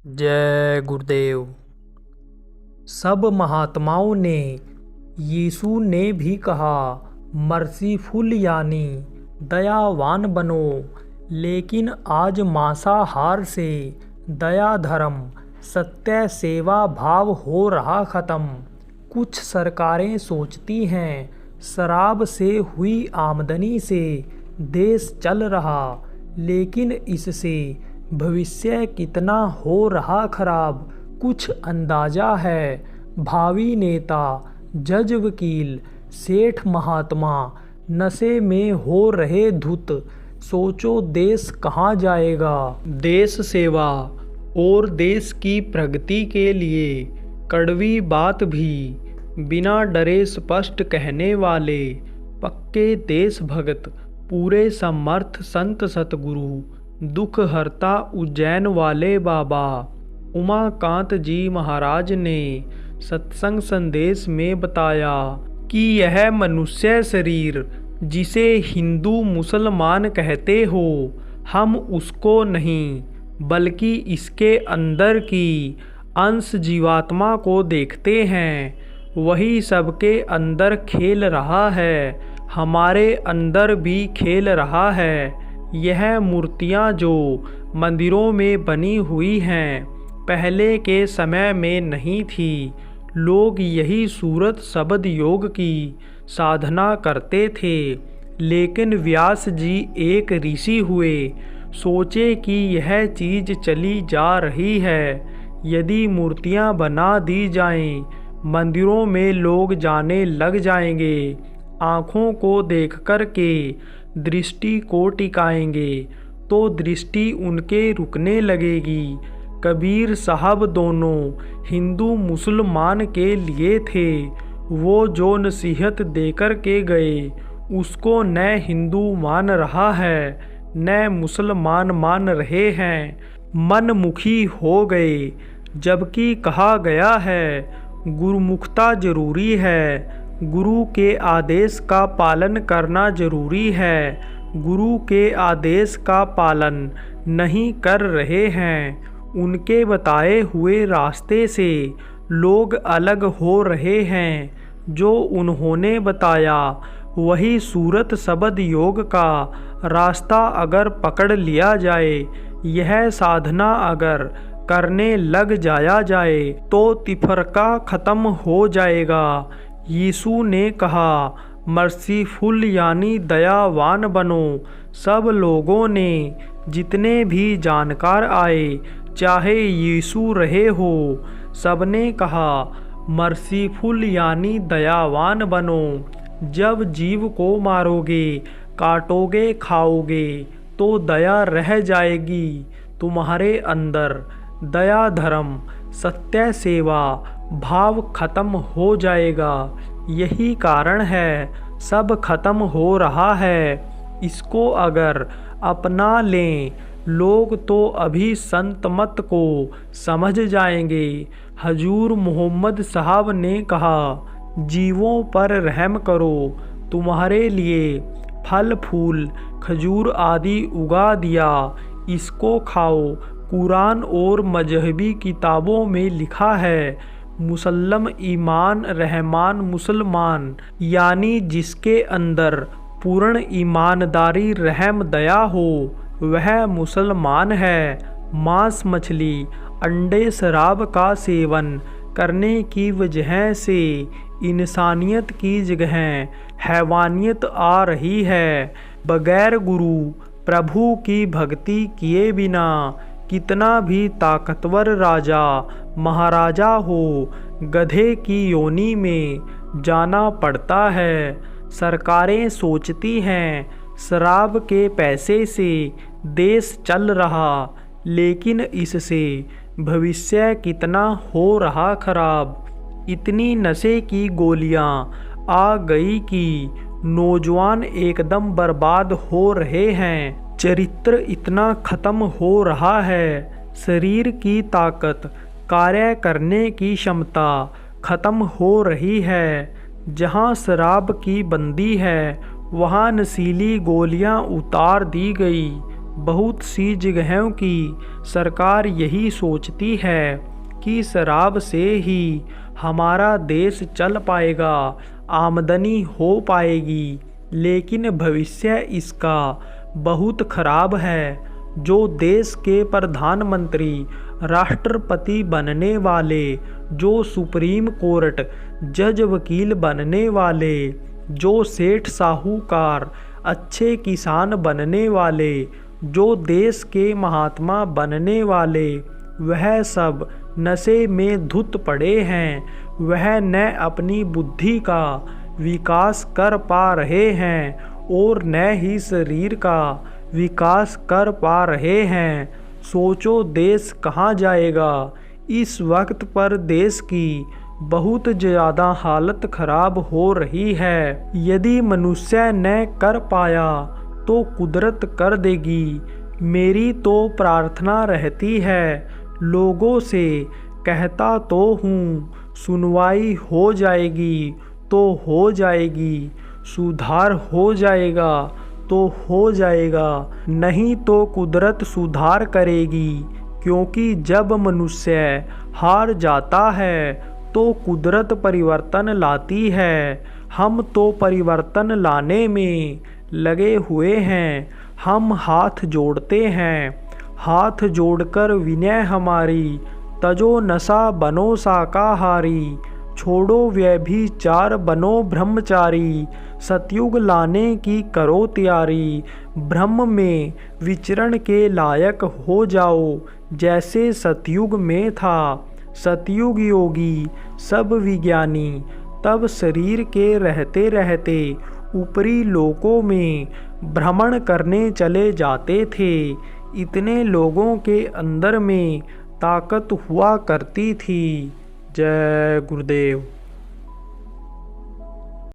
जय गुरुदेव। सब महात्माओं ने, यीशु ने भी कहा, मर्सीफुल यानी दयावान बनो। लेकिन आज मांसाहार से दया धर्म, सत्य सेवा भाव हो रहा ख़त्म। कुछ सरकारें सोचती हैं शराब से हुई आमदनी से देश चल रहा, लेकिन इससे भविष्य कितना हो रहा खराब कुछ अंदाजा है। भावी नेता, जज, वकील, सेठ, महात्मा नशे में हो रहे धुत, सोचो देश कहाँ जाएगा। देश सेवा और देश की प्रगति के लिए कड़वी बात भी बिना डरे स्पष्ट कहने वाले पक्के देशभक्त, पूरे समर्थ संत सतगुरु, दुख हरता उज्जैन वाले बाबा उमाकांत जी महाराज ने सत्संग संदेश में बताया कि यह मनुष्य शरीर जिसे हिंदू मुसलमान कहते हो, हम उसको नहीं बल्कि इसके अंदर की अंश जीवात्मा को देखते हैं। वही सबके अंदर खेल रहा है, हमारे अंदर भी खेल रहा है। यह मूर्तियाँ जो मंदिरों में बनी हुई हैं, पहले के समय में नहीं थी। लोग यही सूरत शब्द योग की साधना करते थे। लेकिन व्यास जी एक ऋषि हुए, सोचे कि यह चीज़ चली जा रही है। यदि मूर्तियाँ बना दी जाएं, मंदिरों में लोग जाने लग जाएंगे, आँखों को देख कर के दृष्टि को टिकाएंगे तो दृष्टि उनके रुकने लगेगी। कबीर साहब दोनों हिंदू मुसलमान के लिए थे। वो जो नसीहत देकर के गए, उसको न हिंदू मान रहा है न मुसलमान मान रहे हैं। मनमुखी हो गए, जबकि कहा गया है गुरुमुखता जरूरी है। गुरु के आदेश का पालन करना जरूरी है। गुरु के आदेश का पालन नहीं कर रहे हैं। उनके बताए हुए रास्ते से लोग अलग हो रहे हैं। जो उन्होंने बताया वही सूरत शब्द योग का रास्ता अगर पकड़ लिया जाए, यह साधना अगर करने लग जाया जाए, तो तिफरका ख़त्म हो जाएगा। यीशु ने कहा, मर्सीफुल यानी दयावान बनो। सब लोगों ने, जितने भी जानकार आए, चाहे यीशु रहे हो, सबने कहा मर्सीफुल यानी दयावान बनो। जब जीव को मारोगे, काटोगे, खाओगे, तो दया रह जाएगी तुम्हारे अंदर। दया धर्म, सत्य सेवा भाव खत्म हो जाएगा। यही कारण है सब खत्म हो रहा है। इसको अगर अपना लें लोग तो अभी संत मत को समझ जाएंगे। हजूर मोहम्मद साहब ने कहा, जीवों पर रहम करो, तुम्हारे लिए फल फूल खजूर आदि उगा दिया, इसको खाओ। कुरान और मजहबी किताबों में लिखा है, मुसल्लम ईमान रहमान मुसलमान, यानी जिसके अंदर पूर्ण ईमानदारी रहम दया हो वह मुसलमान है। मांस मछली अंडे शराब का सेवन करने की वजह से इंसानियत की जगह हैवानियत आ रही है। बगैर गुरु प्रभु की भक्ति किए बिना कितना भी ताकतवर राजा महाराजा हो, गधे की योनि में जाना पड़ता है। सरकारें सोचती हैं शराब के पैसे से देश चल रहा, लेकिन इससे भविष्य कितना हो रहा खराब। इतनी नशे की गोलियां आ गई कि नौजवान एकदम बर्बाद हो रहे हैं। चरित्र इतना खत्म हो रहा है, शरीर की ताकत, कार्य करने की क्षमता खत्म हो रही है। जहाँ शराब की बंदी है, वहाँ नशीली गोलियाँ उतार दी गई। बहुत सी जगहों की सरकार यही सोचती है कि शराब से ही हमारा देश चल पाएगा, आमदनी हो पाएगी, लेकिन भविष्य इसका बहुत खराब है। जो देश के प्रधानमंत्री, राष्ट्रपति बनने वाले, जो सुप्रीम कोर्ट जज वकील बनने वाले, जो सेठ साहूकार, अच्छे किसान बनने वाले, जो देश के महात्मा बनने वाले, वह सब नशे में धुत पड़े हैं। वह न अपनी बुद्धि का विकास कर पा रहे हैं और न ही शरीर का विकास कर पा रहे हैं। सोचो देश कहाँ जाएगा। इस वक्त पर देश की बहुत ज़्यादा हालत खराब हो रही है। यदि मनुष्य न कर पाया तो कुदरत कर देगी। मेरी तो प्रार्थना रहती है, लोगों से कहता तो हूँ, सुनवाई हो जाएगी तो हो जाएगी, सुधार हो जाएगा तो हो जाएगा, नहीं तो कुदरत सुधार करेगी। क्योंकि जब मनुष्य हार जाता है तो कुदरत परिवर्तन लाती है। हम तो परिवर्तन लाने में लगे हुए हैं। हम हाथ जोड़ते हैं, हाथ जोड़कर विनय हमारी, तजो नशा बनो शाकाहारी, छोड़ो व्यभिचार बनो ब्रह्मचारी, सतयुग लाने की करो तैयारी, ब्रह्म में विचरण के लायक हो जाओ जैसे सतयुग में था। सतयुग योगी सब विज्ञानी तब शरीर के रहते रहते ऊपरी लोकों में भ्रमण करने चले जाते थे। इतने लोगों के अंदर में ताकत हुआ करती थी। जय गुरुदेव।